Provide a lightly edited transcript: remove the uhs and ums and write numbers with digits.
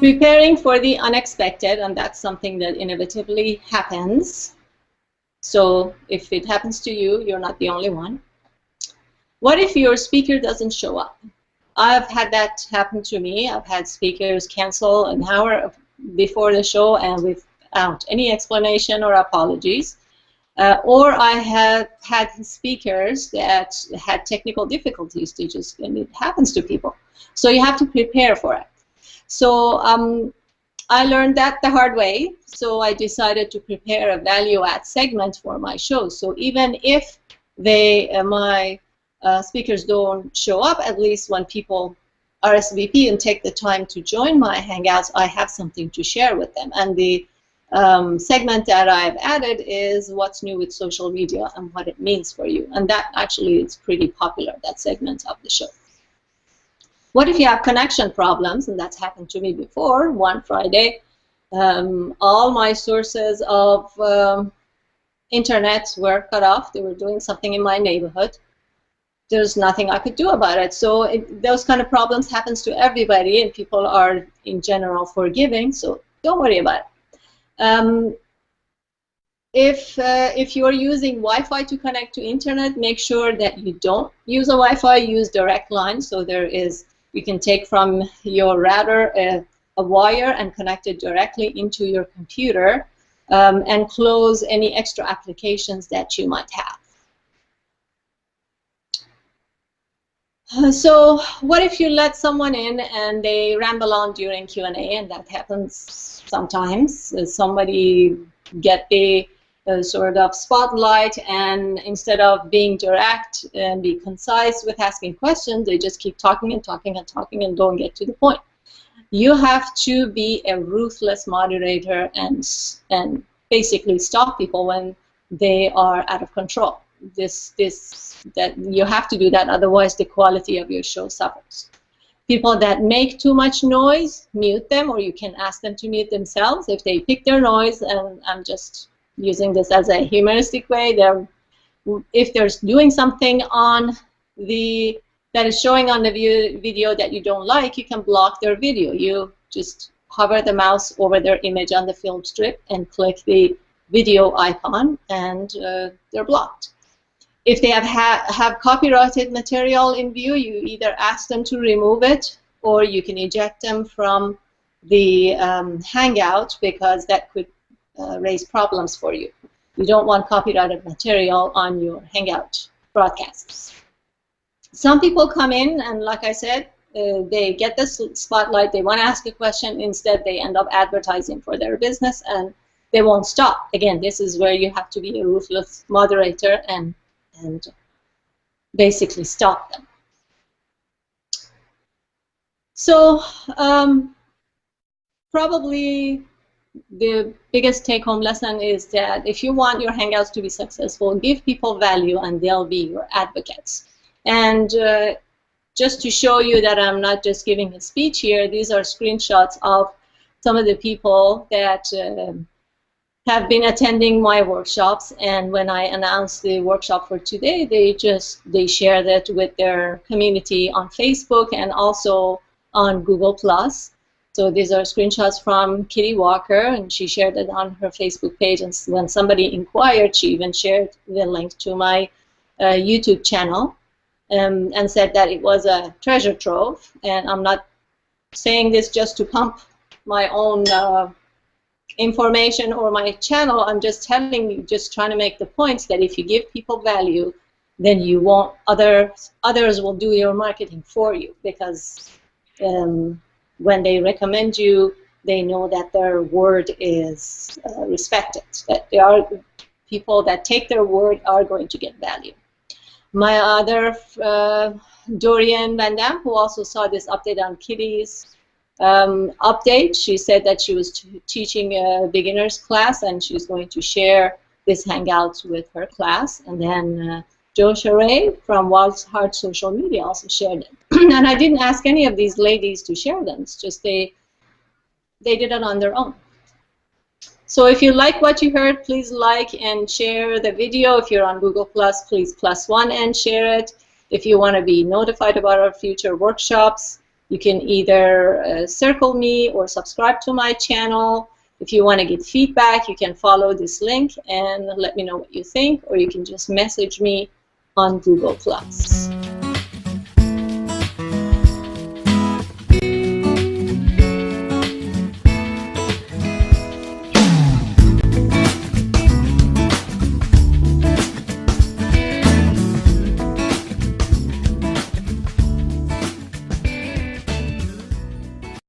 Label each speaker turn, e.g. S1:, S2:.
S1: Preparing for the unexpected, and that's something that inevitably happens. So if it happens to you, you're not the only one. What if your speaker doesn't show up? I've had that happen to me. I've had speakers cancel an hour before the show and without any explanation or apologies. Or I have had speakers that had technical difficulties. And it happens to people. So you have to prepare for it. So I learned that the hard way. So I decided to prepare a value-add segment for my show. So even if my speakers don't show up, at least when people RSVP and take the time to join my Hangouts, I have something to share with them. And the segment that I've added is what's new with social media and what it means for you. And that actually is pretty popular, that segment of the show. What if you have connection problems? And that's happened to me before. One Friday, all my sources of internet were cut off. They were doing something in my neighborhood. There's nothing I could do about it. So those kind of problems happens to everybody, and people are in general forgiving, so don't worry about it. If you're using Wi-Fi to connect to internet, make sure that you don't use a Wi-Fi, use direct line. So you can take from your router a wire and connect it directly into your computer, and close any extra applications that you might have. So what if you let someone in and they ramble on during Q&A, and that happens sometimes. Somebody get the sort of spotlight, and instead of being direct and be concise with asking questions, they just keep talking and talking and talking and don't get to the point. You have to be a ruthless moderator and basically stop people when they are out of control. That you have to do that, otherwise the quality of your show suffers. People that make too much noise, mute them, or you can ask them to mute themselves if they pick their noise. And I'm just using this as a humoristic way. If they're doing something on that is showing on the video that you don't like, you can block their video. You just hover the mouse over their image on the film strip and click the video icon, and they're blocked. If they have copyrighted material in view, you either ask them to remove it, or you can eject them from the Hangout, because that could raise problems for you. You don't want copyrighted material on your Hangout broadcasts. Some people come in and, like I said, they get the spotlight, they want to ask a question, instead they end up advertising for their business, and they won't stop. Again, this is where you have to be a ruthless moderator and basically stop them. So probably the biggest take-home lesson is that if you want your Hangouts to be successful, give people value and they'll be your advocates. And just to show you that I'm not just giving a speech here, these are screenshots of some of the people that have been attending my workshops, and when I announced the workshop for today, they shared it with their community on Facebook and also on Google+. So these are screenshots from Kitty Walker, and she shared it on her Facebook page, and when somebody inquired, she even shared the link to my YouTube channel, and said that it was a treasure trove. And I'm not saying this just to pump my own information or my channel. I'm just telling you, just trying to make the points that if you give people value, then you won't, others will do your marketing for you, because when they recommend you, they know that their word is respected, that there are people that take their word are going to get value. My other Dorian Van Dam, who also saw this update on Kitty's update, she said that she was teaching a beginner's class, and she's going to share this Hangouts with her class. And then Joe Charay from Wild's Heart Social Media also shared it. And I didn't ask any of these ladies to share them. It's just they did it on their own. So if you like what you heard, please like and share the video. If you're on Google+, please +1 and share it. If you want to be notified about our future workshops, You can either circle me or subscribe to my channel. If you want to get feedback, you can follow this link and let me know what you think, or you can just message me on Google+.